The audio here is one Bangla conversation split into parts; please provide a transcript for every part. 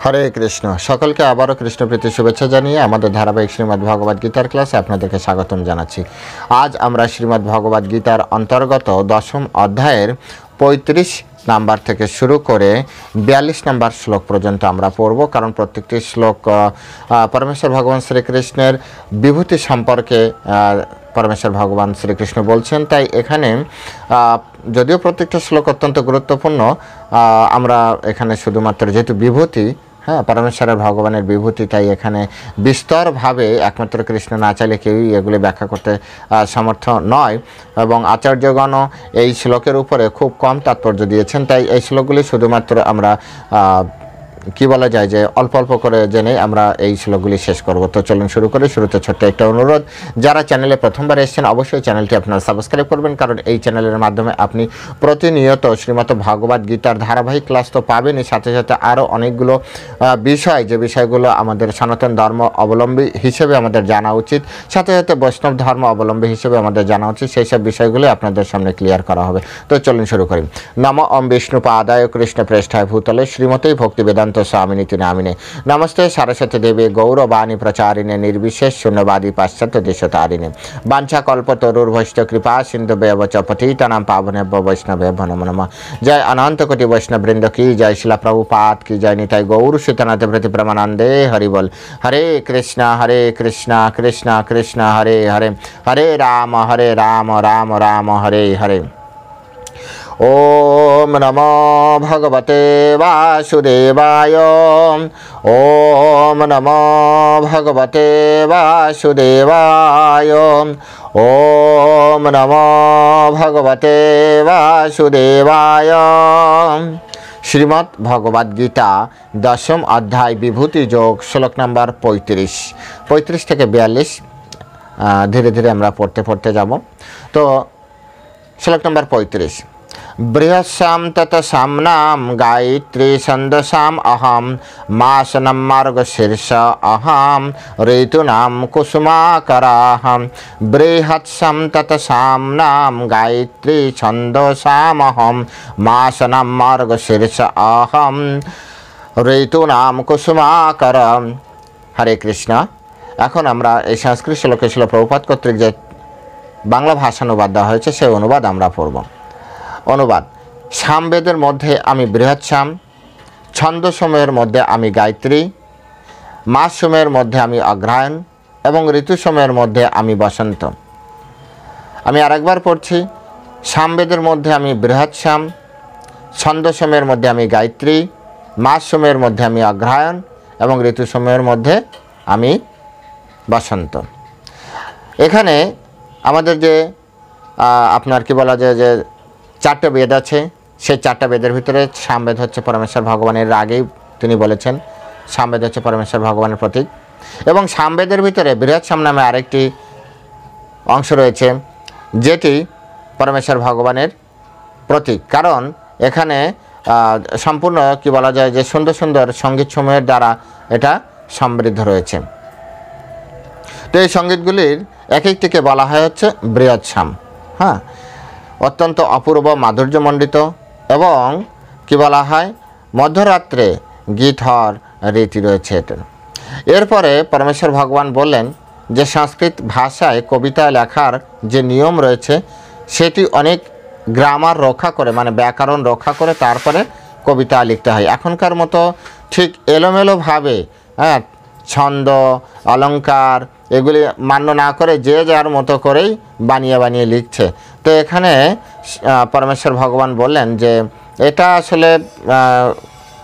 হরে কৃষ্ণ। সকলকে আবারও কৃষ্ণপ্রীতি শুভেচ্ছা জানিয়ে আমাদের ধারাবাহিক শ্রীমদ্ ভগবদ গীতার ক্লাসে আপনাদেরকে স্বাগতম জানাচ্ছি। আজ আমরা শ্রীমদ্ ভগবদ গীতার অন্তর্গত 10ম অধ্যায়ের 35 নাম্বার থেকে শুরু করে 42 নাম্বার শ্লোক পর্যন্ত আমরা পড়ব, কারণ প্রত্যেকটি শ্লোক পরমেশ্বর ভগবান শ্রীকৃষ্ণের বিভূতি সম্পর্কে পরমেশ্বর ভগবান শ্রীকৃষ্ণ বলছেন। তাই এখানে যদিও প্রত্যেকটা শ্লোক অত্যন্ত গুরুত্বপূর্ণ, আমরা এখানে শুধুমাত্র যেহেতু বিভূতি, পরমেশ্বরের ভগবানের বিভূতি, তাই এখানে বিস্তরভাবে একমাত্র কৃষ্ণ না চাইলে কেউই এগুলি ব্যাখ্যা করতে সমর্থ নয়, এবং আচার্যগণও এই শ্লোকের উপরে খুব কম তাৎপর্য দিয়েছেন। তাই এই শ্লোকগুলি শুধুমাত্র আমরা কি বলা যায় যে অল্প অল্প করে জেনে আমরা এই শ্লোকগুলি শেষ করব। তো চলুন শুরু করি। শুরুতে ছোট্ট একটা অনুরোধ, যারা চ্যানেলে প্রথমবার এসেছেন অবশ্যই চ্যানেলটি আপনারা সাবস্ক্রাইব করবেন, কারণ এই চ্যানেলের মাধ্যমে আপনি প্রতিনিয়ত শ্রীমদ্ ভগবদ গীতার ধারাবাহিক ক্লাস তো পাবেনই, সাথে সাথে আরও অনেকগুলো বিষয়, যে বিষয়গুলো আমাদের সনাতন ধর্ম অবলম্বী হিসেবে আমাদের জানা উচিত, সাথে সাথে বৈষ্ণব ধর্ম অবলম্বী হিসেবে আমাদের জানা উচিত, সেই সব বিষয়গুলো আপনাদের সামনে ক্লিয়ার করা হবে। তো চলুন শুরু করি। নমো ওম বিষ্ণু পাদায় কৃষ্ণ প্রেষ্ঠায় ভূতলে শ্রীমতী ভক্তি বেদান্ত স্বামিনীতি নামিনে নমস্তে সরস্বতী দেবী গৌরবাণী প্রচারিণে নির্বিশেষ শূন্যবাদী পাশ্চাত্য দেশতারিণে বাঞ্ছা কল্পতরুর্ভৈষ্ঠ কৃপা সিন্ধু বেবচ পতিতানাং পাবনেভ্য বৈষ্ণবেভ্যো নমো নমঃ। জয় অনন্ত কোটি বৈষ্ণব বৃন্দ কি জয়, শিলা প্রভুপাদ কি জয়, নিতাই গৌর সীতানাথ প্রতি প্রমানন্দে হরি বল। হরে কৃষ্ণ কৃষ্ণ কৃষ্ণ হরে হরে, হরে রাম রাম রাম হরে হরে। ওম নমো ভগবতে বাসুদেবায়, ওম নমো ভগবতে বাসুদেবায়, ওম নমো ভগবতে বাসুদেবায়। শ্রীমদ্ ভগবদ গীতা 10ম অধ্যায় বিভূতি যোগ, শ্লোক নাম্বার 35 থেকে 42 ধীরে ধীরে আমরা পড়তে যাব। তো শ্লোক নাম্বার 35। বৃহস্যাম তৎসাম্নাম গায়ত্রী ছন্দসাম অহম মাসনম মার্গ শীর্ষ অহম ঋতুনাম কুসুমাকরাহম। বৃহৎসম তৎসাম্নাম গায়ত্রী ছন্দসামহম মাসনম মার্গ শীর্ষ অহম ঋতুনাম কুসুমাকরম। হরে কৃষ্ণ। এখন আমরা এই সংস্কৃত শ্লোকে শিল প্রভুপাদ কর্তৃক যে বাংলা ভাষানুবাদ দেওয়া হয়েছে সেই অনুবাদ আমরা পড়ব। অনুবাদ: সামবেদের মধ্যে আমি বৃহৎসাম, ছন্দসময়ের মধ্যে আমি গায়ত্রী, মাস সময়ের মধ্যে আমি অগ্রহায়ণ এবং ঋতু সময়ের মধ্যে আমি বসন্ত। আমি আরেকবার পড়ছি। সামবেদের মধ্যে আমি বৃহৎসাম, ছন্দসময়ের মধ্যে আমি গায়ত্রী, মাস সময়ের মধ্যে আমি অগ্রহায়ণ এবং ঋতু সময়ের মধ্যে আমি বসন্ত। এখানে আমাদের যে আপনার কি বলা যায় যে 4টে বেদ আছে, সেই 4টা বেদের ভিতরে সামবেদ হচ্ছে পরমেশ্বর ভগবানের, আগেই তিনি বলেছেন সামবেদ হচ্ছে পরমেশ্বর ভগবানের প্রতীক। এবং সামবেদের ভিতরে বৃহৎসাম নামে আরেকটি অংশ রয়েছে, যেটি পরমেশ্বর ভগবানের প্রতীক, কারণ এখানে সম্পূর্ণ কি বলা যায় যে সুন্দর সুন্দর সঙ্গীত সমূহের দ্বারা এটা সমৃদ্ধ রয়েছে। তো এই সঙ্গীতগুলির এক একটিকে বলা হয় হচ্ছে বৃহৎসাম। অত্যন্ত অপূর্ব মাধুর্যমণ্ডিত এবং কি বলা হয় মধ্যরাত্রে গীত হওয়ার রীতি রয়েছে এটা। এরপরে পরমেশ্বর ভগবান বললেন যে সংস্কৃত ভাষায় কবিতা লেখার যে নিয়ম রয়েছে সেটি অনেক গ্রামার রক্ষা করে, মানে ব্যাকরণ রক্ষা করে তারপরে কবিতা লিখতে হয়। এখনকার মতো ঠিক এলোমেলোভাবে ছন্দ অলঙ্কার এগুলি মান্য না করে যে যার মতো করেই বানিয়ে লিখছে। তো এখানে পরমেশ্বর ভগবান বললেন যে এটা আসলে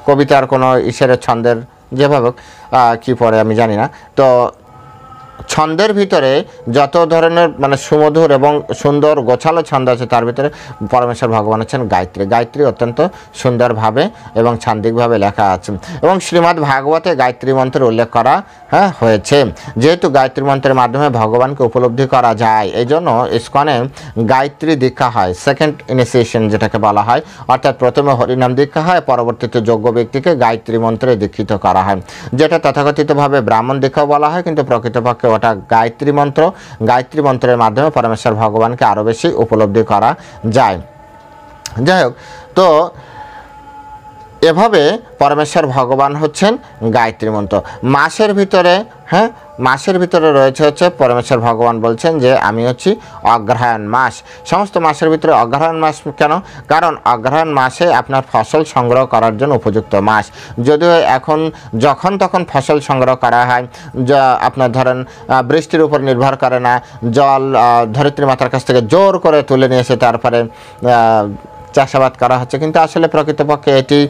কবিতার কোনো ঈশ্বরের ছন্দের যেভাবে কি পড়ে আমি জানি না, তো ছন্দের ভিতরে যত ধরনের মানে সুমধুর এবং সুন্দর গোছালো ছন্দ আছে তার ভিতরে পরমেশ্বর ভগবান হচ্ছেন গায়ত্রী। গায়ত্রী অত্যন্ত সুন্দরভাবে এবং ছান্দিকভাবে লেখা আছে এবং শ্রীমদ্ ভাগবতে গায়ত্রী মন্ত্রের উল্লেখ করা হয়েছে। যেহেতু গায়ত্রী মন্ত্রের মাধ্যমে ভগবানকে উপলব্ধি করা যায়, এই জন্য ইস্কনে গায়ত্রী দীক্ষা হয়, সেকেন্ড ইনিশিয়েশন যেটাকে বলা হয়, অর্থাৎ প্রথমে হরিনাম দীক্ষা হয়, পরবর্তীতে যোগ্য ব্যক্তিকে গায়ত্রী মন্ত্রে দীক্ষিত করা হয়, যেটা তথাকথিতভাবে ব্রাহ্মণ দীক্ষাও বলা হয়, কিন্তু প্রকৃতপক্ষে ওটা গায়ত্রী মন্ত্র। গায়ত্রী মন্ত্রের মাধ্যমে পরমেশ্বর ভগবানকে আরও বেশি উপলব্ধি করা যায়। যাই হোক, তো এভাবে পরমেশ্বর ভগবান হচ্ছেন গায়ত্রী মন্ত্র। মাসের ভিতরে মাসের ভিতরে রয়েছে হচ্ছে পরমেশ্বর ভগবান বলছেন যে আমি হচ্ছি অগ্রহায়ণ মাস। সমস্ত মাসের ভিতরে অগ্রহায়ণ মাস কেন? কারণ অগ্রহায়ণ মাসে আপনার ফসল সংগ্রহ করার জন্য উপযুক্ত মাস। যদিও এখন যখন তখন ফসল সংগ্রহ করা হয়, যা আপনার ধরেন বৃষ্টির উপর নির্ভর করে না, জল ধরিত্রী মাতার কাছ থেকে জোর করে তুলে নিয়ে এসে তারপরে চাষাবাদ করা হচ্ছে, কিন্তু আসলে প্রকৃতপক্ষে এটি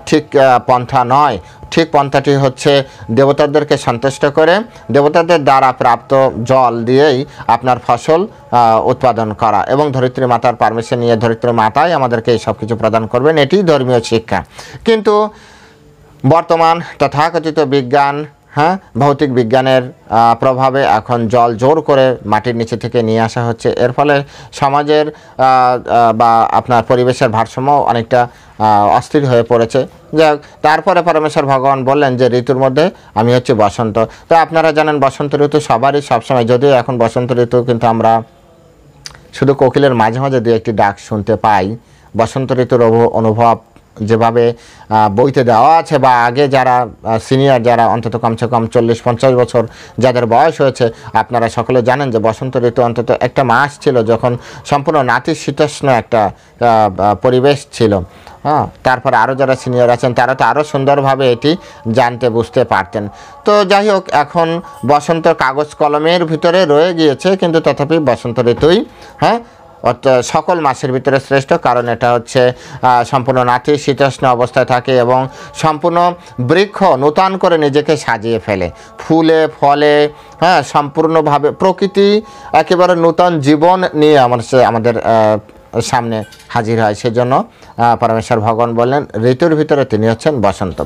ঠিক পন্থা নয়। ঠিক পন্থাটি হচ্ছে দেবতাদেরকে সন্তুষ্ট করে দেবতাদের দ্বারা প্রাপ্ত জল দিয়েই আপনার ফসল উৎপাদন করা, এবং ধরিত্রী মাতার পারমিশন নিয়ে ধরিত্রী মাতাই আমাদেরকে এই সব কিছু প্রদান করবেন, এটি ধর্মীয় শিক্ষা। কিন্তু বর্তমান তথাকথিত বিজ্ঞান, ভৌতিক বিজ্ঞানের প্রভাবে এখন জল জোর করে মাটির নিচে থেকে নিয়ে আসা হচ্ছে। এর ফলে সমাজের বা আপনার পরিবেশের ভারসাম্য অনেকটা অস্থির হয়ে পড়েছে। যাক, তারপরে পরমেশ্বর ভগবান বললেন যে ঋতুর মধ্যে আমি হচ্ছে বসন্ত। তো আপনারা জানেন বসন্ত ঋতু সবারই সবসময়, যদিও এখন বসন্ত ঋতু কিন্তু আমরা শুধু কোকিলের মাঝে মাঝে দু একটি ডাক শুনতে পাই। বসন্ত ঋতুর অনুভব যেভাবে বইতে দেওয়া আছে, বা আগে যারা সিনিয়র, যারা অন্তত কমসে কম 40-50 বছর যাদের বয়স হয়েছে, আপনারা সকলে জানেন যে বসন্ত ঋতু অন্তত একটা মাস ছিল যখন সম্পূর্ণ নাতিশীতোষ্ণ একটা পরিবেশ ছিল। তারপরে আরও যারা সিনিয়র আছেন তারা তো আরও সুন্দরভাবে এটি জানতে বুঝতে পারতেন। তো যাই হোক, এখন বসন্ত কাগজ কলমের ভিতরে রয়ে গিয়েছে, কিন্তু তথাপি বসন্ত ঋতুই সকল মাসের ভিতরে শ্রেষ্ঠ, কারণ এটা হচ্ছে সম্পূর্ণ নাতিশীতোষ্ণ অবস্থায় থাকে এবং সম্পূর্ণ বৃক্ষ নূতন করে নিজেকে সাজিয়ে ফেলে, ফুলে ফলে, সম্পূর্ণভাবে প্রকৃতি একেবারে নূতন জীবন নিয়ে আমাদের সামনে হাজির হয়। সেজন্য পরমেশ্বর ভগবান বললেন ঋতুর ভিতরে তিনি হচ্ছেন বসন্ত।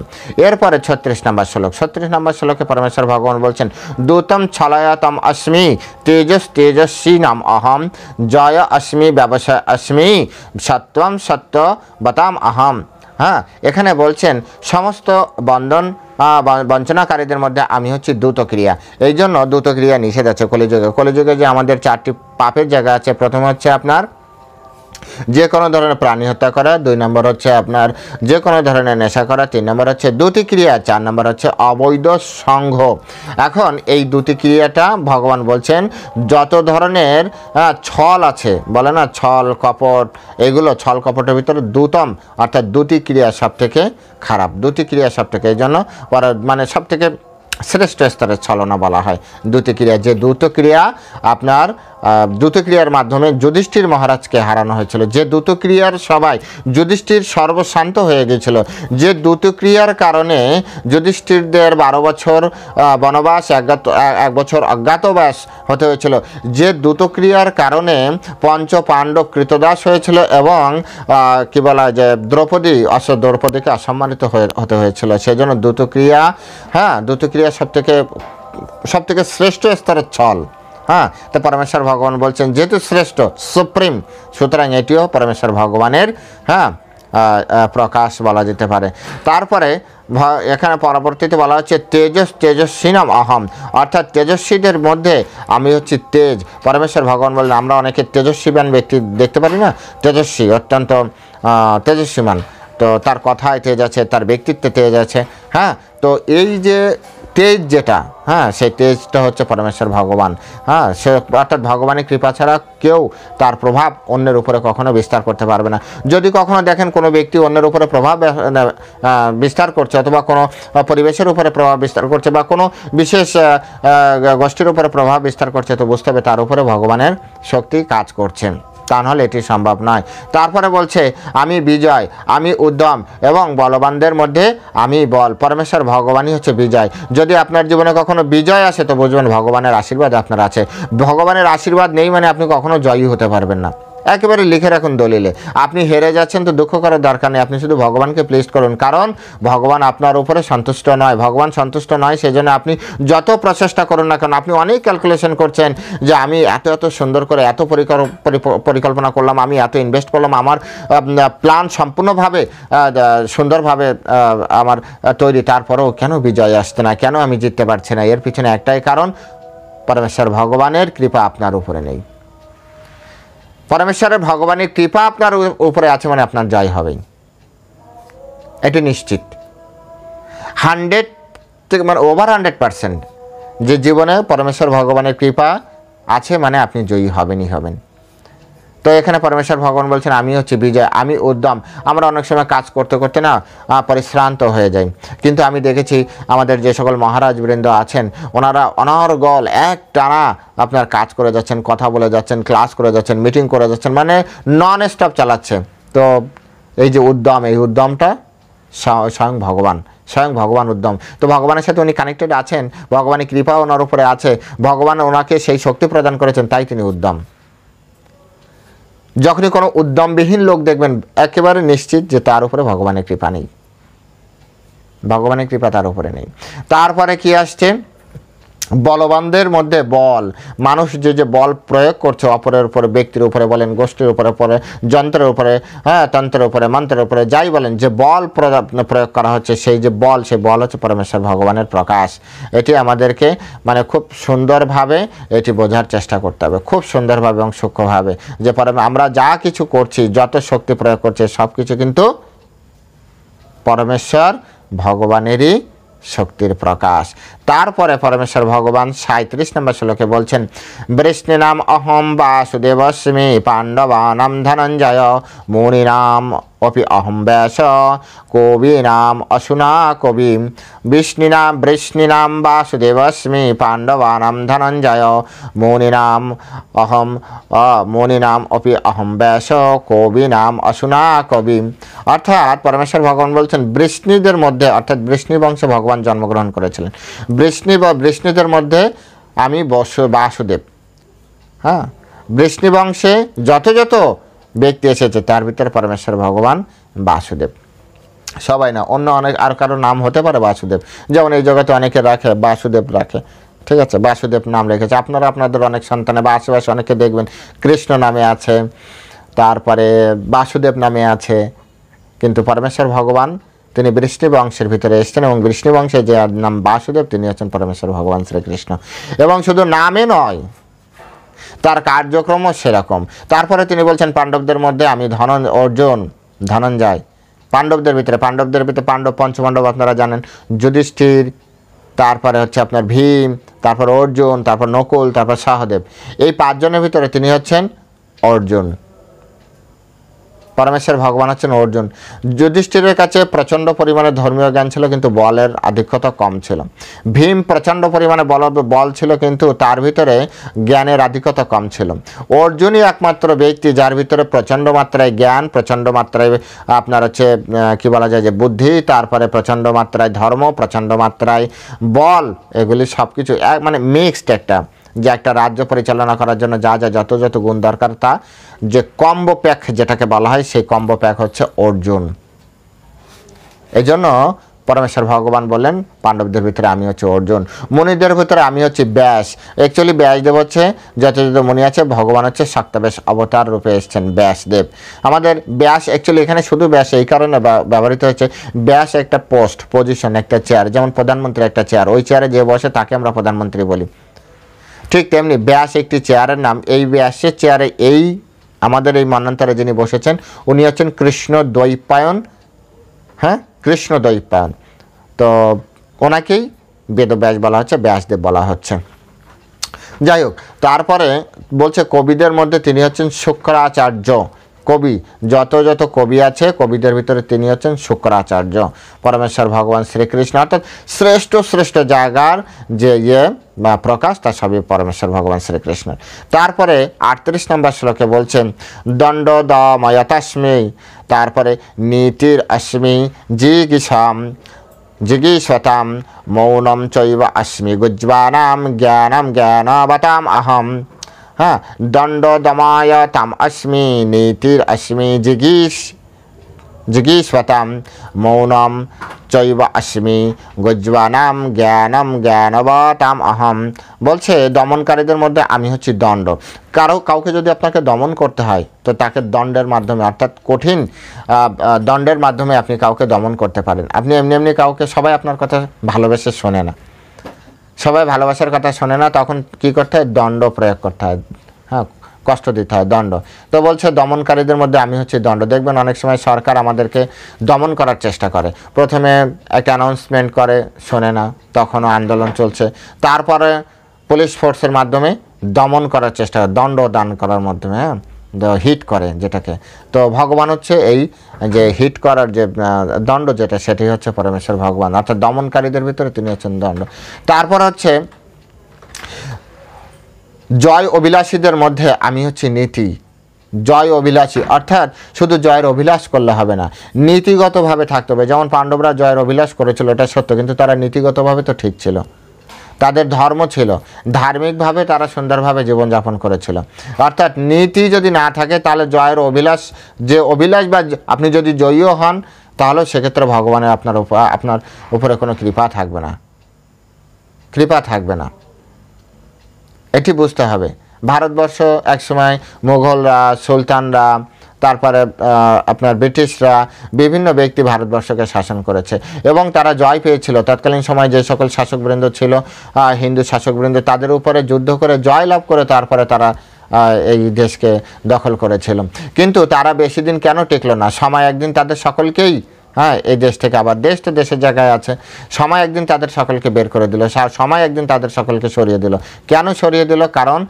এরপরে 36 নম্বর শ্লোক। 36 নম্বর শ্লোকে পরমেশ্বর ভগবান বলছেন দূতম ছলয়তম অস্মি তেজস্বী নাম অহম জয় অস্মি ব্যবসায় অস্মি সত্বম সত্যবতাম অহম। এখানে বলছেন সমস্ত বঞ্চনাকারীদের মধ্যে আমি হচ্ছি দ্রুতক্রিয়া। এই জন্য দ্রুতক্রিয়া নিষেধ আছে কলিযুগে। কলিযুগে যে আমাদের 4টি পাপের জায়গা আছে, প্রথমে হচ্ছে আপনার যে কোনো ধরনের প্রাণী হত্যা করা, 2 নম্বর হচ্ছে আপনার যে কোনো ধরনের নেশা করা, 3 নম্বর হচ্ছে দ্যুতিক্রিয়া, 4 নম্বর হচ্ছে অবৈধ সংঘ। এখন এই দ্যুতিক্রিয়াটা ভগবান বলছেন যত ধরনের ছল আছে, বলে না ছল কপট, এগুলো ছল কপটের ভিতরে দ্যুতম অর্থাৎ দ্যুতিক্রিয়া সব থেকে খারাপ, দ্যুতিক্রিয়া সব থেকে, এই জন্য মানে সব থেকে শ্রেষ্ঠ স্তরের ছলনা বলা হয় দ্যুতিক্রিয়া। যে দ্রুতক্রিয়া আপনার দ্রুতক্রিয়ার মাধ্যমে যুধিষ্ঠির মহারাজকে হারানো হয়েছিল, যে দ্রুতক্রিয়ার সবাই যুধিষ্ঠির সর্বশান্ত হয়ে গিয়েছিল, যে দ্রুতক্রিয়ার কারণে যুধিষ্ঠিরদের 12 বছর বনবাস, 1 বছর অজ্ঞাতবাস হতে হয়েছিল, যে দ্রুতক্রিয়ার কারণে পঞ্চপাণ্ডব কৃতদাস হয়েছিল এবং কি বলা যে দ্রৌপদীকে অসম্মানিত হতে হয়েছিল। সেজন্য দ্রুতক্রিয়া দ্রুতক্রিয়া সব থেকে শ্রেষ্ঠ স্তরের ছল। তো পরমেশ্বর ভগবান বলছেন যেহেতু শ্রেষ্ঠ সুপ্রিম, সুতরাং এটিও পরমেশ্বর ভগবানের প্রকাশ বলা যেতে পারে। তারপরে এখানে পরবর্তীতে বলা হচ্ছে তেজস্বিনাম অহম, অর্থাৎ তেজস্বীদের মধ্যে আমি হচ্ছি তেজ। পরমেশ্বর ভগবান বললেন আমরা অনেকে তেজস্বীবান ব্যক্তি দেখতে পারি না, তেজস্বী অত্যন্ত তেজস্বীমান, তো তার কথায় তেজ আছে, তার ব্যক্তিত্বে তেজ আছে। তো এই যে তেজ যেটা, সেই তেজটা হচ্ছে পরমেশ্বর ভগবান। সে অর্থাৎ ভগবানের কৃপা ছাড়া কেউ তার প্রভাব অন্যের উপরে কখনো বিস্তার করতে পারবে না। যদি কখনো দেখেন কোনো ব্যক্তি অন্যের উপরে প্রভাব বিস্তার করছে, অথবা কোনো পরিবেশের উপরে প্রভাব বিস্তার করছে, বা কোনো বিশেষ গোষ্ঠীর উপরে প্রভাব বিস্তার করছে, তো বুঝতে হবে তার উপরে ভগবানের শক্তি কাজ করছে, তা নাহলে এটি সম্ভব নয়। তারপরে বলছে আমি বিজয়, আমি উদ্যম এবং বলবানদের মধ্যে আমি বল। পরমেশ্বর ভগবানই হচ্ছে বিজয়। যদি আপনার জীবনে কখনো বিজয় আসে তো বুঝবেন ভগবানের আশীর্বাদ আপনার আছে। ভগবানের আশীর্বাদ নেই মানে আপনি কখনো জয়ী হতে পারবেন না। একেবারে লিখে রাখুন দলিলে, আপনি হেরে যাচ্ছেন তো দুঃখ করার দরকার নেই, আপনি শুধু ভগবানকে প্লিজ করুন, কারণ ভগবান আপনার উপরে সন্তুষ্ট নয়। ভগবান সন্তুষ্ট নয়, সেজন্য আপনি যত প্রচেষ্টা করুন না কেন, আপনি অনেক ক্যালকুলেশন করছেন যে আমি এত সুন্দর করে এত পরিকল্পনা করলাম, আমি এত ইনভেস্ট করলাম, আমার প্ল্যান সম্পূর্ণভাবে সুন্দরভাবে আমার তৈরি, তারপরেও কেন বিজয় আসছে না, কেন আমি জিততে পারছি না? এর পিছনে একটাই কারণ, পরমেশ্বর ভগবানের কৃপা আপনার উপরে নেই। পরমেশ্বরের ভগবানের কৃপা আপনার উপরে আছে মানে আপনার জয় হবেই। এটি নিশ্চিত 100 থেকে মানে ওভার 100% যে জীবনে পরমেশ্বর ভগবানের কৃপা আছে মানে আপনি জয়ী হবেনই হবেন। তো এখানে পরমেশ্বর ভগবান বলছেন আমি হচ্ছে বিজয়, আমি উদ্যম। আমরা অনেক সময় কাজ করতে করতে না পরিশ্রান্ত হয়ে যাই, কিন্তু আমি দেখেছি আমাদের যে সকল মহারাজ বৃন্দ আছেন ওনারা অনর্গল এক টানা আপনার কাজ করে যাচ্ছেন, কথা বলে যাচ্ছেন, ক্লাস করে যাচ্ছেন, মিটিং করে যাচ্ছেন, মানে নন স্টপ চালাচ্ছে। তো এই যে উদ্যম, এই উদ্যমটা স্বয়ং ভগবান উদ্যম। তো ভগবানের সাথে উনি কানেক্টেড আছেন, ভগবানের কৃপা ওনার উপরে আছে, ভগবান ওনাকে সেই শক্তি প্রদান করেছেন, তাই তিনি উদ্যম। যখনই কোনো উদ্যমবিহীন লোক দেখবেন একেবারে নিশ্চিত যে তার উপরে ভগবানের কৃপা নেই, ভগবানের কৃপা তার উপরে নেই। তারপরে কি আসছে? বলবানদের মধ্যে বল, মানুষ যে বল প্রয়োগ করছে অপরের উপরে, ব্যক্তির উপরে বলেন, গোষ্ঠীর উপরে যন্ত্রের উপরে, তন্ত্রের উপরে, মন্ত্রের উপরে, যাই বলেন, যে বল প্রয়োগ করা হচ্ছে সেই যে বল, সেই বল হচ্ছে পরমেশ্বর ভগবানের প্রকাশ। এটি আমাদেরকে মানে খুব সুন্দরভাবে এটি বোঝার চেষ্টা করতে হবে, খুব সুন্দরভাবে এবং সূক্ষ্মভাবে, যে আমরা যা কিছু করছি, যত শক্তি প্রয়োগ করছি সব কিছু কিন্তু পরমেশ্বর ভগবানেরই শক্তির প্রকাশ। তারপরে পরমেশ্বর ভগবান 37 নম্বর শ্লোকে বলছেন বৃষ্ণিনাম অহম বাসুদেবস্মি পাণ্ডবানাম ধনঞ্জয় মুনিনাম অপি অহম ব্যাস কবীনাম অসুনা কবি। বৃষ্ণিনাম বাসুদেবস্মি পাণ্ডবানাম ধনঞ্জয় মুনিনাম অপি অহম ব্যাস কবীনাম অসুনা কবি। অর্থাৎ পরমেশ্বর ভগবান বলছেন বৃষ্ণিদের মধ্যে, অর্থাৎ বৃষ্ণি বংশে ভগবান জন্মগ্রহণ করেছিলেন, বৃষ্ণিদের মধ্যে আমি বাসুদেব। হ্যাঁ, বৃষ্ণি বংশে যত ব্যক্তি এসেছে তার ভিতরে পরমেশ্বর ভগবান বাসুদেব। সবাই না, অন্য অনেক আর কারো নাম হতে পারে বাসুদেব, যেমন এই জগতে অনেকে রাখে বাসুদেব রাখে, ঠিক আছে, বাসুদেব নাম রেখেছে। আপনারা আপনাদের অনেক সন্তানে বা আশেপাশে অনেকে দেখবেন কৃষ্ণ নামে আছে, তারপরে বাসুদেব নামে আছে, কিন্তু পরমেশ্বর ভগবান তিনি বৃষ্ণি বংশের ভিতরে এসেছেন এবং বৃষ্ণি বংশে যে নাম বাসুদেব তিনি হচ্ছেন পরমেশ্বর ভগবান শ্রীকৃষ্ণ। এবং শুধু নামে নয়, তার কার্যক্রমও সেরকম। তারপরে তিনি বলছেন পাণ্ডবদের মধ্যে আমি অর্জুন, ধনঞ্জয়। পাণ্ডবদের ভিতরে পাণ্ডব, পঞ্চপাণ্ডব আপনারা জানেন, যুধিষ্ঠির, তারপরে হচ্ছে আপনার ভীম, তারপর অর্জুন, তারপর নকুল, তারপর সহদেব। এই 5 জনের ভিতরে তিনি হচ্ছেন অর্জুন। পরমেশ্বর ভগবান হচ্ছেন অর্জুন। যুধিষ্ঠিরের কাছে প্রচণ্ড পরিমাণে ধর্মীয় জ্ঞান ছিল কিন্তু বলের আধিক্যতা কম ছিল। ভীম প্রচণ্ড পরিমাণে বল ছিল কিন্তু তার ভিতরে জ্ঞানের আধিক্যতা কম ছিল। অর্জুনই একমাত্র ব্যক্তি যার ভিতরে প্রচণ্ড মাত্রায় জ্ঞান, প্রচণ্ড মাত্রায় আপনার হচ্ছে কি বলা যায় যে বুদ্ধি, তারপরে প্রচণ্ড মাত্রায় ধর্ম, প্রচণ্ড মাত্রায় বল, এগুলি সব কিছু মানে মিক্সড একটা, যে একটা রাজ্য পরিচালনা করার জন্য যত গুণ দরকার তা যে কম্বো প্যাক যেটাকে বলা হয়, সেই কম্বো প্যাক হচ্ছে অর্জুন। এই জন্য পরমেশ্বর ভগবান বললেন পাণ্ডবদের ভিতরে আমি হচ্ছে অর্জুন, মুনিদের ভিতরে আমি হচ্ছে ব্যাস। অ্যাকচুয়ালি ব্যাসদেব হচ্ছে যত মুনি আছে, ভগবান হচ্ছে শাক্তাবেশ অবতার রূপে এসেছেন ব্যাসদেব। আমাদের ব্যাস অ্যাকচুয়ালি এখানে শুধু ব্যাস এই কারণে ব্যবহৃত হচ্ছে, ব্যাস একটা পজিশন, একটা চেয়ার, যেমন প্রধানমন্ত্রী একটা চেয়ার, ওই চেয়ারে যে বসে তাকে আমরা প্রধানমন্ত্রী বলি। ঠিক তেমনি ব্যাস একটি চেয়ারের নাম। এই ব্যাসের চেয়ারে এই আমাদের এই মন্বন্তরে যিনি বসেছেন উনি হচ্ছেন কৃষ্ণ দ্বৈপায়ন। হ্যাঁ, কৃষ্ণ দ্বৈপায়ন। তো ওনাকেই বেদব্যাস বলা হচ্ছে, ব্যাসদেব বলা হচ্ছে। যাই হোক, তারপরে বলছে কবিদের মধ্যে তিনি হচ্ছেন শুক্রাচার্য। কবি, যত কবি আছে কবিদের ভিতরে তিনি হচ্ছেন শুক্রাচার্য। পরমেশ্বর ভগবান শ্রীকৃষ্ণ অর্থাৎ শ্রেষ্ঠ জায়গার যে প্রকাশ তা সবই পরমেশ্বর ভগবান শ্রীকৃষ্ণের। তারপরে 38 নম্বর শ্লোকে বলছেন দণ্ড দময়তাস্মি, তারপরে নীতির অস্মি জিগীষতাম মৌনম চৈব অস্মি গুজ্বানাম জ্ঞানবতাম অহম। হ্যাঁ, দণ্ড দমায়তাম অস্মি নীতির অস্মি জিগীষতাম মৌনম চৈব অস্মি গুজ্বানাম জ্ঞানবতাম অহম। বলছে দমনকারীদের মধ্যে আমি হচ্ছি দণ্ড। কাউকে যদি আপনাকে দমন করতে হয় তো তাকে দণ্ডের মাধ্যমে, অর্থাৎ কঠিন দণ্ডের মাধ্যমে আপনি কাউকে দমন করতে পারেন। আপনি এমনি কাউকে, সবাই আপনার কথা ভালোবেসে শোনে না, সবাই ভালোবাসার কথা শোনে না, তখন কি করতে হয়? দণ্ড প্রয়োগ করতে হয়। হ্যাঁ, কষ্ট দিতে হয়, দণ্ড। তো বলছে দমনকারীদের মধ্যে আমি হচ্ছি দণ্ড। দেখবেন অনেক সময় সরকার আমাদেরকে দমন করার চেষ্টা করে, প্রথমে একটা অ্যানাউন্সমেন্ট করে, শোনে না, তখনও আন্দোলন চলছে, তারপরে পুলিশ ফোর্সের মাধ্যমে দমন করার চেষ্টা করে, দণ্ড দান করার মাধ্যমে, হ্যাঁ, হিট করে যেটাকে। তো ভগবান হচ্ছে এই যে হিট করার যে দণ্ড যেটা, সেটাই হচ্ছে পরমেশ্বর ভগবান, অর্থাৎ দমনকারীদের ভিতরে তিনি হচ্ছেন দণ্ড। তারপর হচ্ছে জয় অভিলাষীদের মধ্যে আমি হচ্ছি নীতি। জয় অভিলাষী অর্থাৎ শুধু জয়ের অভিলাষ করলে হবে না, নীতিগতভাবে থাকতে হবে। যেমন পাণ্ডবরা জয়ের অভিলাষ করেছিল, এটা সত্য, কিন্তু তারা নীতিগতভাবে তো ঠিক ছিল, তাদের ধর্ম ছিল, ধার্মিকভাবে তারা সুন্দরভাবে জীবনযাপন করেছিল। অর্থাৎ নীতি যদি না থাকে তাহলে জয়ের অভিলাষ, যে অভিলাষ বা আপনি যদি জয়ীও হন, তাহলে সেক্ষেত্রে ভগবানের আপনার উপরে কোনো কৃপা থাকবে না, কৃপা থাকবে না, এটি বুঝতে হবে। ভারতবর্ষ একসময় মুঘলরা, সুলতানরা, তারপরে আপনার ব্রিটিশরা, বিভিন্ন ব্যক্তি ভারতবর্ষকে শাসন করেছে এবং তারা জয় পেয়েছিল। তৎকালীন সময় যে সকল শাসকবৃন্দ ছিল, হিন্দু শাসকবৃন্দ, তাদের উপরে যুদ্ধ করে জয় লাভ করে তারপরে তারা এই দেশকে দখল করেছিল। কিন্তু তারা বেশি দিন কেন টিকলো না? সময় একদিন তাদের সকলকেই, হ্যাঁ, এই দেশ থেকে, আবার দেশ তো দেশের জায়গায় আছে, সময় একদিন তাদের সকলকে বের করে দিল, সময় একদিন তাদের সকলকে সরিয়ে দিল। কেন সরিয়ে দিল? কারণ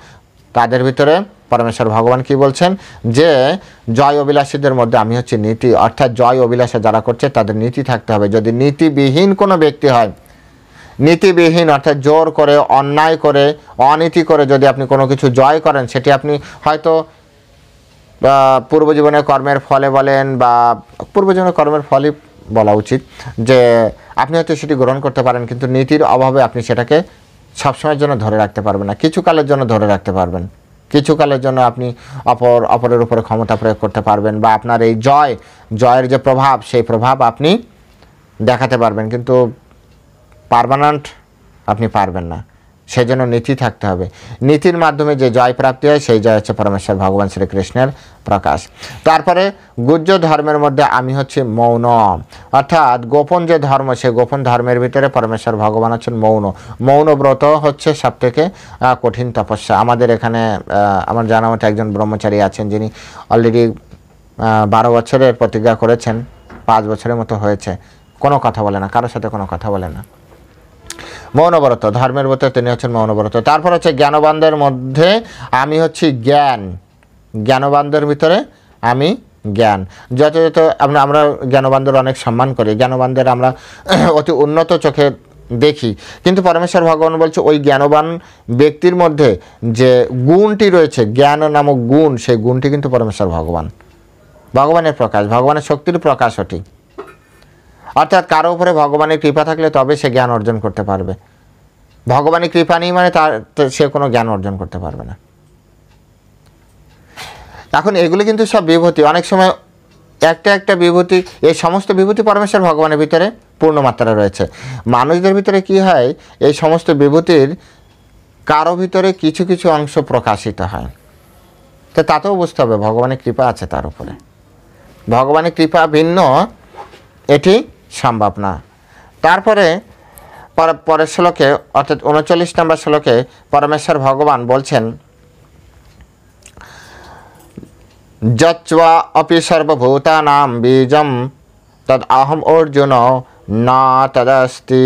তাদের ভিতরে পরমেশ্বর ভগবান কি বলছেন, যে জয় অভিলাষীদের মধ্যে আমি হচ্ছে নীতি, অর্থাৎ জয় অভিলাষে যারা করছে তাদের নীতি থাকতে হবে। যদি নীতিবিহীন কোনো ব্যক্তি হয়, নীতিবিহীন অর্থাৎ জোর করে, অন্যায় করে, অনীতি করে যদি আপনি কোনো কিছু জয় করেন, সেটি আপনি হয়তো পূর্বজীবনের কর্মের ফলে বলেন, বা পূর্বজীবনের কর্মের ফলই বলা উচিত, যে আপনি হয়তো সেটি গ্রহণ করতে পারেন, কিন্তু নীতির অভাবে আপনি সেটাকে সবসময়ের জন্য ধরে রাখতে পারবেন না, কিছু কালের জন্য ধরে রাখতে পারবেন, কিছু কালের জন্য আপনি অপরের উপরে ক্ষমতা প্রয়োগ করতে পারবেন, বা আপনার এই জয়ের যে প্রভাব, সেই প্রভাব আপনি দেখাতে পারবেন, কিন্তু পার্মানেন্ট আপনি পারবেন না। সেই জন্য নীতি থাকতে হবে। নীতির মাধ্যমে যে জয় প্রাপ্তি হয়, সেই জয় হচ্ছে পরমেশ্বর ভগবান শ্রীকৃষ্ণের প্রকাশ। তারপরে গুহ্য ধর্মের মধ্যে আমি হচ্ছে মৌন, অর্থাৎ গোপন যে ধর্ম, সেই গোপন ধর্মের ভিতরে পরমেশ্বর ভগবান হচ্ছেন মৌন। মৌন ব্রত হচ্ছে সবথেকে কঠিন তপস্যা। আমাদের এখানে আমার জানা মতো একজন ব্রহ্মচারী আছেন, যিনি অলরেডি 12 বছরের প্রতিজ্ঞা করেছেন, 5 বছরের মতো হয়েছে, কোনো কথা বলে না, কারোর সাথে কোনো কথা বলে না, মৌনব্রত, ধর্মের ব্রত, তিনি হচ্ছেন মৌনব্রত। তারপর হচ্ছে জ্ঞানবানদের মধ্যে আমি হচ্ছি জ্ঞান, জ্ঞানবানদের ভিতরে আমি জ্ঞান। যথাযথ আমরা জ্ঞানবানদের অনেক সম্মান করি, জ্ঞানবানদের আমরা অতি উন্নত চোখে দেখি, কিন্তু পরমেশ্বর ভগবান বলছে ওই জ্ঞানবান ব্যক্তির মধ্যে যে গুণটি রয়েছে, জ্ঞান নামক গুণ, সেই গুণটি কিন্তু পরমেশ্বর ভগবানের প্রকাশ, ভগবানের শক্তির প্রকাশ ওটি। অর্থাৎ কারো উপরে ভগবানের কৃপা থাকলে তবে সে জ্ঞান অর্জন করতে পারবে, ভগবানের কৃপা নেই মানে সে কোনো জ্ঞান অর্জন করতে পারবে না। এখন এগুলো কিন্তু সব বিভূতি, অনেক সময় একটা বিভূতি, এই সমস্ত বিভূতি পরমেশ্বর ভগবানের ভিতরে পূর্ণমাত্রা রয়েছে। মানুষদের ভিতরে কি হয়, এই সমস্ত বিভূতির কারো ভিতরে কিছু কিছু অংশ প্রকাশিত হয়, তো তাতেও বুঝতে হবে ভগবানের কৃপা আছে তার উপরে, ভগবানের কৃপা ভিন্ন এটি সম্ভব না। তারপরে পরের শ্লোকে, অর্থাৎ 39 নম্বর শ্লোকে পরমেশ্বর ভগবান বলছেন, যচ্চা অপি সর্বভূতানাং বীজম তদ অহম অর্জুন না তদস্তি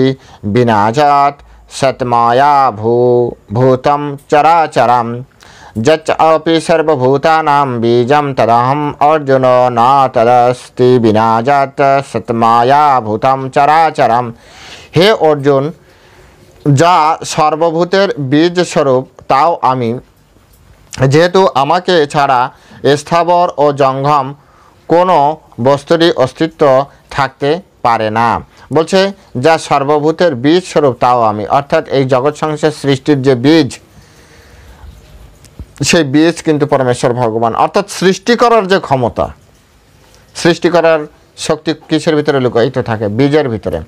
বিনাজাত সৎমায়া ভূতম চরাচরম। যচ্চা অপি সর্বভূতানাং বীজম তদহম অর্জুন না তদস্তি বিনাজাত সৎমায়া ভূতম চরাচরম। হে অর্জুন, যা সর্বভূতের বীজ স্বরূপ তাও আমি, যেহেতু আমাকে ছাড়া স্থাবর ও জঙ্গম কোনো বস্তুরই অস্তিত্ব থাকতে পারে না। বলছে যা সর্বভূতের বীজ স্বরূপ তাও আমি, অর্থাৎ এই জগৎ সংসার সৃষ্টির যে বীজ, সেই বীজ কিন্তু পরমেশ্বর ভগবান। অর্থাৎ সৃষ্টি করার যে ক্ষমতা, সৃষ্টি করার শক্তি কিসের ভিতরে লুকায়িত থাকে? বীজের ভিতরে।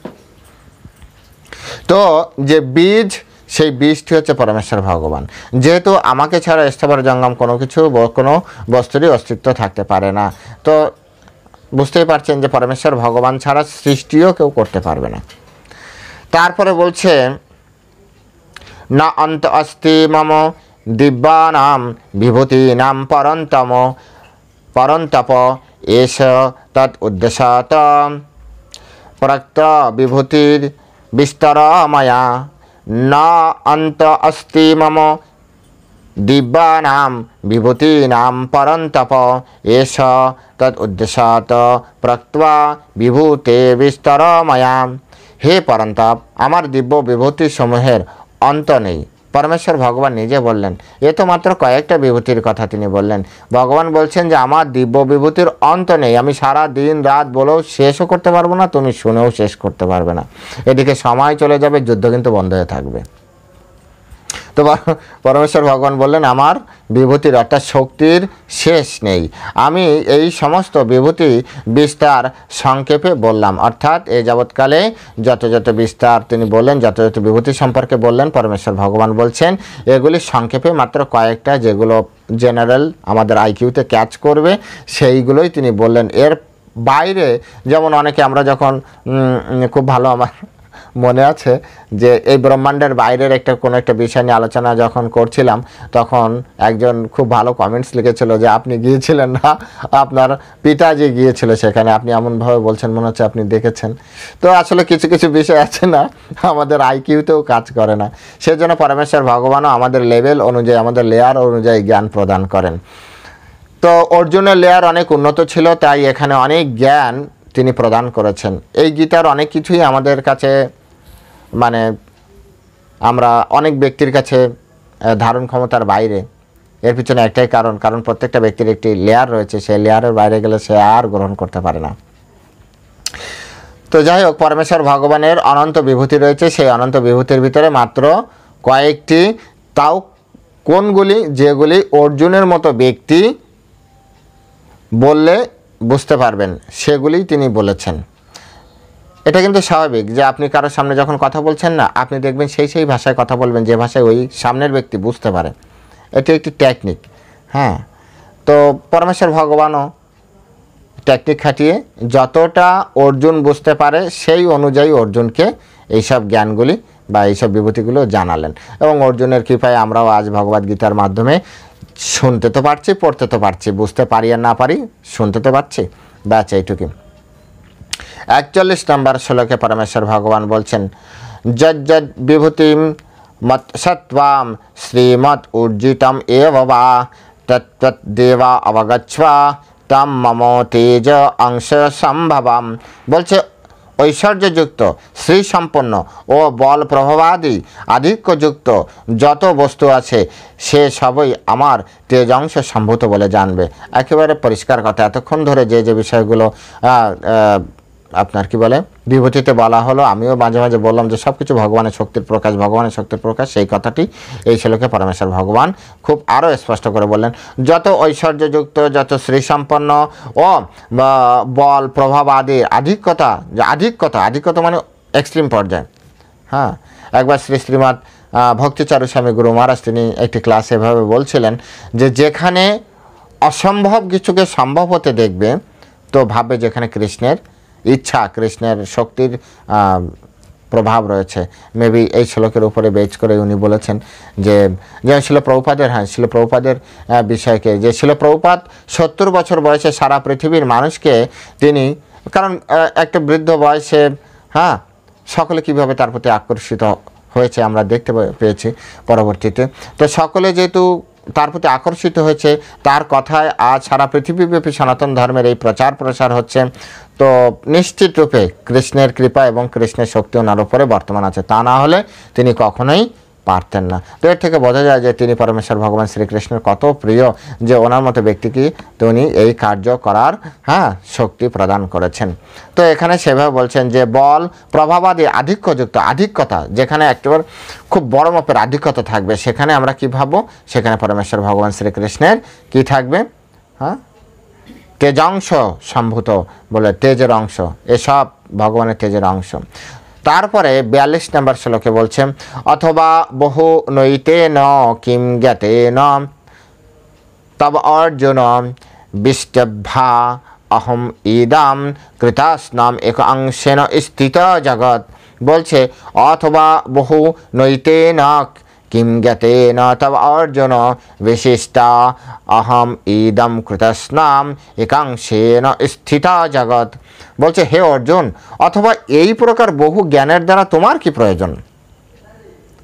তো যে বীজ, সেই বীজটি হচ্ছে পরমেশ্বর ভগবান। যেহেতু আমাকে ছাড়া স্থাবর জঙ্গম কোনো বস্তুরই অস্তিত্ব থাকতে পারে না, তো বুঝতেই পারছেন যে পরমেশ্বর ভগবান ছাড়া সৃষ্টিও কেউ করতে পারবে না। তারপরে বলছে, না অন্ত অস্তি মম দিব্যানাম বিভূতিনাম পরন্তপ এষ তৎ উদ্দেশত প্রক্ত বিভূতির বিস্তর মায়া না অন্ত অস্তি মম দিব্যানাম বিভূতিনাম পরন্তপ এষ তৎ উদ্দেশত প্রক্ত্বা বিভূতে বিস্তর মায়া। হে পরন্তপ, আমার দিব্য বিভূতি সমূহের অন্ত নেই। পরমেশ্বর ভগবান নিজে বললেন, এ তো মাত্র কয়েকটা বিভূতির কথা তিনি বললেন। ভগবান বলছেন যে আমার দিব্য বিভূতির অন্ত নেই, আমি সারা দিন রাত বলেও শেষও করতে পারবো না, তুমি শুনেও শেষ করতে পারবে না। এদিকে সময় চলে যাবে, যুদ্ধ কিন্তু বন্ধ হয়ে থাকবে। তো পরমেশ্বর ভগবান বললেন আমার বিভূতির অর্থাৎ শক্তির শেষ নেই। আমি এই সমস্ত বিভূতি বিস্তার সংক্ষেপে বললাম, অর্থাৎ এই যাবৎকালে যত যত বিস্তার তিনি বললেন, যত যত বিভূতি সম্পর্কে বললেন, পরমেশ্বর ভগবান বলছেন এগুলি সংক্ষেপে মাত্র কয়েকটা, যেগুলো জেনারেল আমাদের আইকিউতে ক্যাচ করবে সেইগুলোই তিনি বললেন। এর বাইরে যেমন অনেকে আমরা যখন খুব ভালো আমার মনে আছে যে এই ব্রহ্মাণ্ডের বাইরের কোনো একটা বিষয় নিয়ে আলোচনা যখন করছিলাম, তখন একজন খুব ভালো কমেন্টস লিখেছিল যে আপনি গিয়েছিলেন না, আপনার পিতাজি গিয়েছিল সেখানে, আপনি এমনভাবে বলছেন মনে হচ্ছে আপনি দেখেছেন। তো আসলে কিছু কিছু বিষয় আছে না আমাদের আইকিউতেও কাজ করে না, সেজন্য পরমেশ্বর ভগবানও আমাদের লেভেল অনুযায়ী, আমাদের লেয়ার অনুযায়ী জ্ঞান প্রদান করেন। তো অর্জুনের লেয়ার অনেক উন্নত ছিল, তাই এখানে অনেক জ্ঞান তিনি প্রদান করেছেন। এই গীতার অনেক কিছুই আমাদের কাছে মানে আমরা অনেক ব্যক্তির কাছে ধারণ ক্ষমতার বাইরে। এর পিছনে একটাই কারণ প্রত্যেকটা ব্যক্তির একটি লেয়ার রয়েছে, সেই লেয়ারের বাইরে গেলে সে আর গ্রহণ করতে পারে না। তো যাই হোক, পরমেশ্বর ভগবানের অনন্ত বিভূতি রয়েছে, সেই অনন্ত বিভূতির ভিতরে মাত্র কয়েকটি, তাও কোনগুলি, যেগুলি অর্জুনের মতো ব্যক্তি বললে বুঝতে পারবেন, সেগুলি তিনি বলেছেন। এটা কিন্তু স্বাভাবিক যে আপনি কারোর সামনে যখন কথা বলছেন না, আপনি দেখবেন সেই ভাষায় কথা বলবেন যে ভাষায় ওই সামনের ব্যক্তি বুঝতে পারে। এটি একটি টেকনিক। হ্যাঁ, তো পরমেশ্বর ভগবানও টেকনিক খাটিয়ে যতটা অর্জুন বুঝতে পারে সেই অনুযায়ী অর্জুনকে এইসব জ্ঞানগুলি বা এইসব বিভূতিগুলো জানালেন। এবং অর্জুনের কৃপায় আমরাও আজ ভগবদ্গীতার মাধ্যমে শুনতে তো পারছি, পড়তে তো পারছি, বুঝতে পারি আর না পারি, শুনতে তো পারছি, ব্যাচ এইটুকুই। 41 নম্বর শ্লোকে পরমেশ্বর ভগবান বলছেন, যজ্জদ বিভূতিম মৎসত্বাম শ্রীমৎ উর্জিতম এব বা তত্ত্বৎ দেবা অবগচ্ছ্বা তম মম তেজ অংশ সম্ভবম। বলছে ঐশ্বর্যযুক্ত, শ্রীসম্পন্ন ও বল প্রভাবাদি আধিক্যযুক্ত যত বস্তু আছে সে সবই আমার তেজ অংশ সম্ভূত বলে জানবে। একেবারে পরিষ্কার কথা। এতক্ষণ ধরে যে যে বিষয়গুলো আপনার কি বলে বিভূতিতে বলা হলো, আমিও মাঝে মাঝে বললাম যে সব কিছু ভগবানের শক্তির প্রকাশ, ভগবানের শক্তির প্রকাশ, সেই কথাটি এই শ্লোকে পরমেশ্বর ভগবান খুব আরও স্পষ্ট করে বললেন। যত ঐশ্বর্যযুক্ত, যত শ্রীসম্পন্ন ও বল প্রভাব আদি আধিক্যতা, আধিক্যতা মানে এক্সট্রিম পর্যায়ে। হ্যাঁ, একবার শ্রীমৎ ভক্তিচারু স্বামী গুরু মহারাজ তিনি একটি ক্লাসে এভাবে বলছিলেন যে যেখানে অসম্ভব কিছুকে সম্ভব হতে দেখবে তো ভাববে যেখানে কৃষ্ণের ইচ্ছা, কৃষ্ণের শক্তির প্রভাব রয়েছে। মেবি এই শ্লোকের উপরে বেচ করে উনি বলেছেন যে শিল প্রভুপাদের বিষয়কে, যে শিল প্রভুপাদ 70 বছর বয়সে সারা পৃথিবীর মানুষকে তিনি, কারণ একটা বৃদ্ধ বয়সে সকলে কিভাবে তার প্রতি আকর্ষিত হয়েছে আমরা দেখতে পেয়েছি পরবর্তীতে। তো সকলে যেহেতু তার প্রতি আকর্ষিত হয়েছে, তার কথায় আজ সারা পৃথিবীব্যাপী সনাতন ধর্মের এই প্রচার প্রসার হচ্ছে। তো নিশ্চিত রূপে কৃষ্ণের কৃপা এবং কৃষ্ণের শক্তি ওনার উপরে বর্তমান আছে, তা না হলে তিনি কখনোই পারতেন না। তো এর থেকে বোঝা যায় যে তিনি পরমেশ্বর ভগবান শ্রীকৃষ্ণের কত প্রিয়, যে ওনার মতো ব্যক্তিকে তিনি এই কার্য করার শক্তি প্রদান করেছেন। তো এখানে সেভাবে বলছেন যে বল প্রভাবাদি আধিক্যযুক্ত, আধিক্যতা যেখানে একেবারে খুব বড় মাপের আধিক্যতা থাকবে, সেখানে আমরা কি ভাববো, সেখানে পরমেশ্বর ভগবান শ্রীকৃষ্ণের কি থাকবে, তেজাংশ সম্ভূত, বলে তেজের অংশ, এসব ভগবানের তেজের অংশ। তারপরে 42 নম্বর শ্লোকে বলছে, অথবা বহু নৈতে ন কিম জ্ঞাতে ন তব অর্জুন বিষ্টভা অহম ইদাম কৃতাস্নাম এক অংশেন স্থিত জগৎ। বলছে অথবা বহু নৈতে ন কিম জ্ঞাতেন তব অর্জুন বিশিষ্টা অহম ইদম কৃতস্নাম একাংশেন স্থিতা জগৎ। বলছে হে অর্জুন, অথবা এই প্রকার বহু জ্ঞানের দ্বারা তোমার কি প্রয়োজন।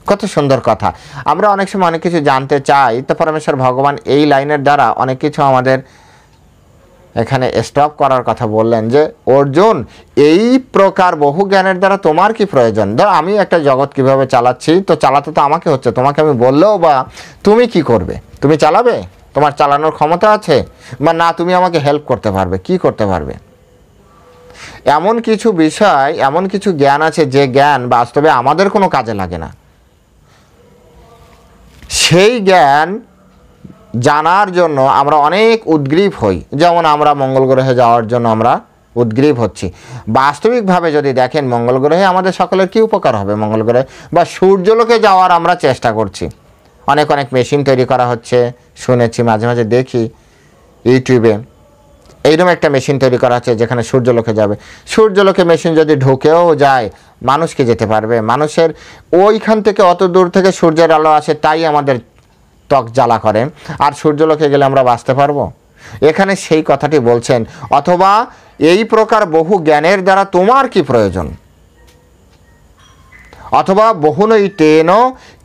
কত সুন্দর কথা। আমরা অনেক সময় অনেক কিছু জানতে চাই, তো পরমেশ্বর ভগবান এই লাইনের দ্বারা অনেক কিছু আমাদের এখানে স্টপ করার কথা বললেন যে অর্জুন, এই প্রকার বহু জ্ঞানের দ্বারা তোমার কি প্রয়োজন। ধর আমি একটা জগৎ কিভাবে চালাচ্ছি, তো চালাতে তো আমাকে হচ্ছে, তোমাকে আমি বললেও বা তুমি কি করবে, তুমি চালাবে, তোমার চালানোর ক্ষমতা আছে, বা না তুমি আমাকে হেল্প করতে পারবে, কি করতে পারবে। এমন কিছু বিষয়, এমন কিছু জ্ঞান আছে যে জ্ঞান বাস্তবে আমাদের কোনো কাজে লাগে না। সেই জ্ঞান জানার জন্য আমরা অনেক উদ্গ্রীব হই। যেমন আমরা মঙ্গল গ্রহে যাওয়ার জন্য আমরা উদ্গ্রীব হচ্ছি। বাস্তবিকভাবে যদি দেখেন মঙ্গল গ্রহে আমাদের সকলের কী উপকার হবে। মঙ্গল গ্রহে বা সূর্যলোকে যাওয়ার আমরা চেষ্টা করছি, অনেক অনেক মেশিন তৈরি করা হচ্ছে, শুনেছি, মাঝে মাঝে দেখি ইউটিউবে এইরকম একটা মেশিন তৈরি করা হচ্ছে যেখানে সূর্যলোকে যাবে। সূর্যলোকে মেশিন যদি ঢুকেও যায়, মানুষ কি যেতে পারবে? মানুষের ওইখান থেকে অত দূর থেকে সূর্যের আলো আসে, তাই আমাদের ত্বক জ্বালা করে, আর সূর্যলোকে গেলে আমরা বাঁচতে পারবো? এখানে সেই কথাটি বলছেন, অথবা এই প্রকার বহু জ্ঞানের দ্বারা তোমার কি প্রয়োজন, অথবা বহুনৈতেন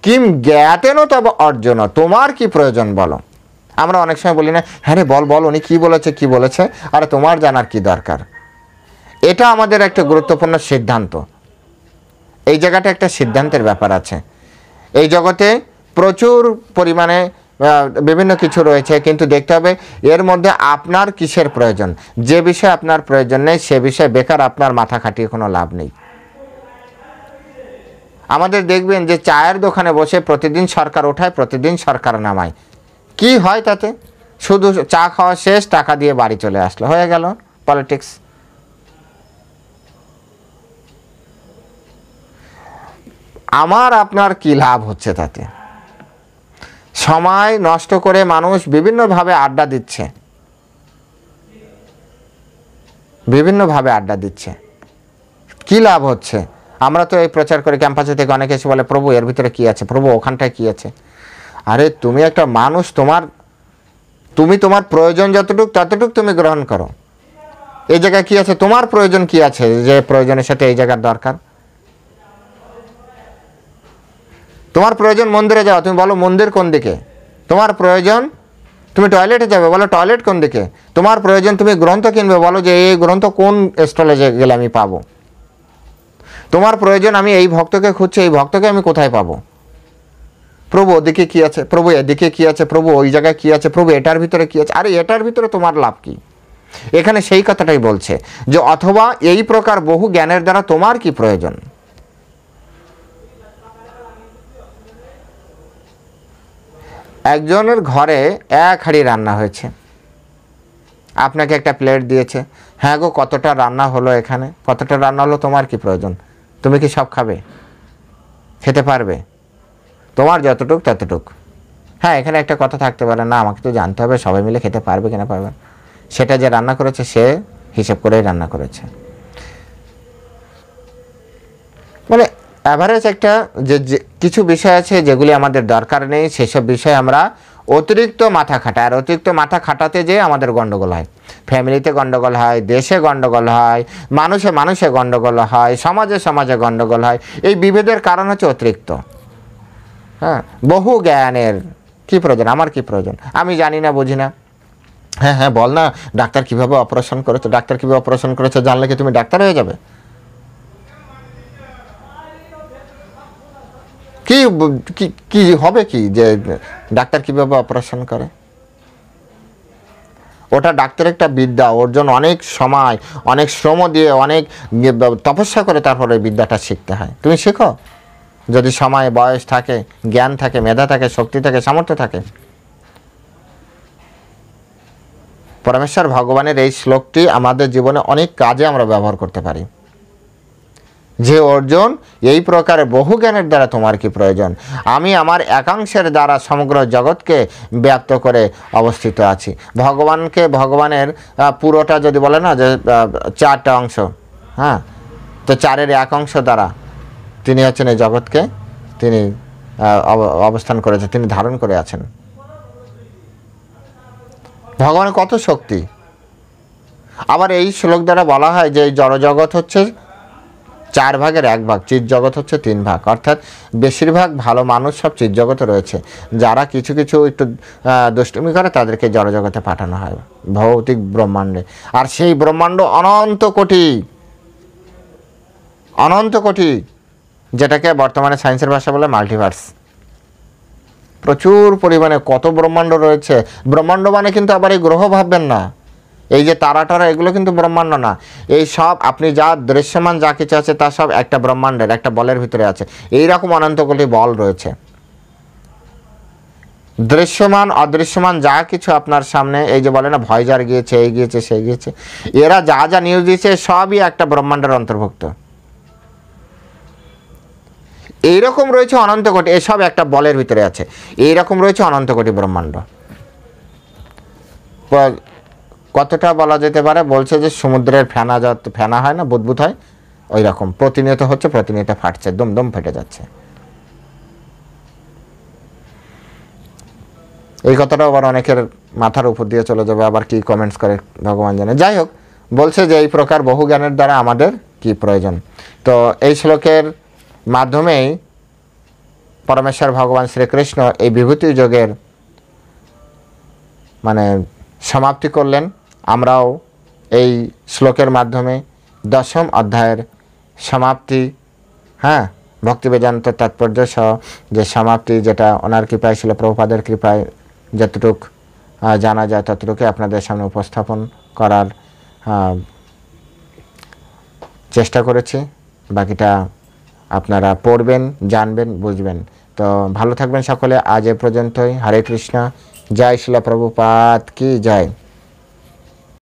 কিম জ্ঞাতেন তব অর্জুন, তোমার কি প্রয়োজন বলো। আমরা অনেক সময় বলি না, হ্যাঁ রে বল বল, উনি কী বলেছে কী বলেছে, আরে তোমার জানার কি দরকার। এটা আমাদের একটা গুরুত্বপূর্ণ সিদ্ধান্ত। এই জায়গাটা একটা সিদ্ধান্তের ব্যাপার আছে। এই জগতে প্রচুর পরিমাণে বিভিন্ন কিছু রয়েছে, কিন্তু দেখতে হবে এর মধ্যে আপনার কিসের প্রয়োজন। যে বিষয়ে আপনার প্রয়োজন নেই সে বিষয়ে বেকার আপনার মাথা খাটিয়ে কোনো লাভ নেই। আমাদের দেখবেন যে চায়ের দোকানে বসে প্রতিদিন সরকার ওঠায়, প্রতিদিন সরকার নামায়, কি হয় তাতে? শুধু চা খাওয়া শেষ, টাকা দিয়ে বাড়ি চলে আসলো, হয়ে গেল পলিটিক্স। আমার আপনার কি লাভ হচ্ছে তাতে? সময় নষ্ট করে মানুষ বিভিন্নভাবে আড্ডা দিচ্ছে, বিভিন্নভাবে আড্ডা দিচ্ছে, কি লাভ হচ্ছে? আমরা তো এই প্রচার করে ক্যাম্পাসে থেকে অনেকে এসে বলে, প্রভু এর ভিতরে কি আছে, প্রভু ওখানটায় কি আছে। আরে তুমি একটা মানুষ, তুমি তোমার প্রয়োজন যতটুক ততটুক তুমি গ্রহণ করো। এই জায়গায় কি আছে, তোমার প্রয়োজন কি আছে যে প্রয়োজনের সাথে এই জায়গার দরকার। তোমার প্রয়োজন মন্দিরে যাও, তুমি বলো মন্দির কোন দিকে। তোমার প্রয়োজন তুমি টয়লেটে যাবে, বলো টয়লেট কোন দিকে। তোমার প্রয়োজন তুমি গ্রন্থ কিনবে, বলো যে এই গ্রন্থ কোন স্টলে গেলে আমি পাবো। তোমার প্রয়োজন আমি এই ভক্তকে খুঁজছি, এই ভক্তকে আমি কোথায় পাবো। প্রভু ওদিকে কি আছে, প্রভু এদিকে কি আছে, প্রভু ওই জায়গায় কি আছে, প্রভু এটার ভিতরে কি আছে। আরে এটার ভিতরে তোমার লাভ কি? এখানে সেই কথাটাই বলছে যে অথবা এই প্রকার বহু জ্ঞানের দ্বারা তোমার কি প্রয়োজন। একজনের ঘরে এক হাঁড়ি রান্না হয়েছে, আপনাকে একটা প্লেট দিয়েছে, হ্যাঁ গো কতটা রান্না হলো, এখানে কতটা রান্না হলো, তোমার কি প্রয়োজন? তুমি কি সব খাবে, খেতে পারবে? তোমার যতটুক ততটুক। হ্যাঁ, এখানে একটা কথা থাকতে পারে, না আমাকে তো জানতে হবে সবাই মিলে খেতে পারবে কিনা পারবে। সেটা যে রান্না করেছে সে হিসেব করেই রান্না করেছে। মানে অ্যাভারেজ একটা যে কিছু বিষয় আছে যেগুলি আমাদের দরকার নেই, সেসব বিষয়ে আমরা অতিরিক্ত মাথা খাটাই, আর অতিরিক্ত মাথা খাটাতে যেয়ে আমাদের গণ্ডগোল হয়। ফ্যামিলিতে গণ্ডগোল হয়, দেশে গণ্ডগোল হয়, মানুষে মানুষে গণ্ডগোল হয়, সমাজে সমাজে গণ্ডগোল হয়। এই বিভেদের কারণ হচ্ছে অতিরিক্ত। হ্যাঁ, বহু জ্ঞানের কি প্রয়োজন, আমার কি প্রয়োজন, আমি জানি না বুঝি না। হ্যাঁ হ্যাঁ বল না, ডাক্তার কীভাবে অপারেশন করেছে, ডাক্তার কীভাবে অপারেশন করেছে জানলে কি তুমি ডাক্তার হয়ে যাবে? কি কি হবে কি যে ডাক্তার কিভাবে অপারেশন করে? ওটা ডাক্তার একটা বিদ্যা, ওর জন্য অনেক সময় অনেক শ্রম দিয়ে অনেক তপস্যা করে তারপরে বিদ্যাটা শিখতে হয়। তুমি শেখো যদি সময় বয়স থাকে, জ্ঞান থাকে, মেধা থাকে, শক্তি থাকে, সামর্থ্য থাকে। পরমেশ্বর ভগবানের এই শ্লোকটি আমাদের জীবনে অনেক কাজে আমরা ব্যবহার করতে পারি। যে অর্জুন, এই প্রকারের বহু জ্ঞানের দ্বারা তোমার কি প্রয়োজন? আমি আমার একাংশের দ্বারা সমগ্র জগৎকে ব্যাপ্ত করে অবস্থিত আছি। ভগবানের পুরোটা যদি বলে না যে 4টা অংশ, হ্যাঁ, তো 4-এর এক অংশ দ্বারা তিনি হচ্ছেন এই জগৎকে তিনি অবস্থান করেছে, তিনি ধারণ করে আছেন। ভগবানের কত শক্তি। আবার এই শ্লোক দ্বারা বলা হয় যে এই জড়জগৎ হচ্ছে 4 ভাগের 1 ভাগ, চিৎ জগৎ হচ্ছে 3 ভাগ, অর্থাৎ বেশিরভাগ ভালো মানুষ সব চিৎ জগতে রয়েছে। যারা কিছু কিছু একটু দুষ্টুমি করে তাদেরকে জড়জগতে পাঠানো হয়, ভৌতিক ব্রহ্মাণ্ডে। আর সেই ব্রহ্মাণ্ড অনন্ত কোটি, যেটাকে বর্তমানে সায়েন্সের ভাষা বলে মাল্টিভার্স। প্রচুর পরিমাণে কত ব্রহ্মাণ্ড রয়েছে। ব্রহ্মাণ্ড মানে কিন্তু আবার এই গ্রহ ভাববেন না, এই যে তারা এগুলো কিন্তু ব্রহ্মাণ্ড না। এই সব আপনি যা দৃশ্যমান যা কিছু আছে তা সব একটা ব্রহ্মাণ্ডের একটা বলের ভিতরে আছে। এইরকম অনন্ত কোটি বল রয়েছে। দৃশ্যমান অদৃশ্যমান যা কিছু আপনার সামনে, এই যে বলে না ভয়েজার গিয়েছে, এই গিয়েছে সেই গিয়েছে, এরা যা যা নিউজ দিয়েছে সবই একটা ব্রহ্মাণ্ডের অন্তর্ভুক্ত। এইরকম রয়েছে অনন্ত কোটি, এসব একটা বলের ভিতরে আছে। এইরকম রয়েছে অনন্ত কোটি ব্রহ্মাণ্ড। কতটা বলা যেতে পারে, বলছে যে সমুদ্রের ফেনা হয় না, বুদবুদ হয়, ওই রকম প্রতিনিয়ত হচ্ছে, প্রতিনিয়ত ফাটছে, দম ফেটে যাচ্ছে। এই কথাটাও আবার অনেকের মাথার উপর দিয়ে চলে যাবে, আবার কি কমেন্টস করে ভগবান জানে। যাই হোক, বলছে যে এই প্রকার বহু জ্ঞানের দ্বারা আমাদের কি প্রয়োজন। তো এই শ্লোকের মাধ্যমেই পরমেশ্বর ভগবান শ্রীকৃষ্ণ এই বিভূতি যোগের মানে সমাপ্তি করলেন। আমরাও এই শ্লোকের মাধ্যমে 10ম অধ্যায়ের সমাপ্তি, ভক্তি বেদান্ত তাৎপর্য সহ যে সমাপ্তি, যেটা ওনার কৃপায় ছিল, প্রভুপাদের কৃপায় যতটুক জানা যায় ততটুকু আপনাদের সামনে উপস্থাপন করার চেষ্টা করেছি। বাকিটা আপনারা পড়বেন, জানবেন, বুঝবেন। তো ভালো থাকবেন সকলে। আজ এ পর্যন্তই। হরে কৃষ্ণ। জয় শিলা প্রভুপাদ কি জয়।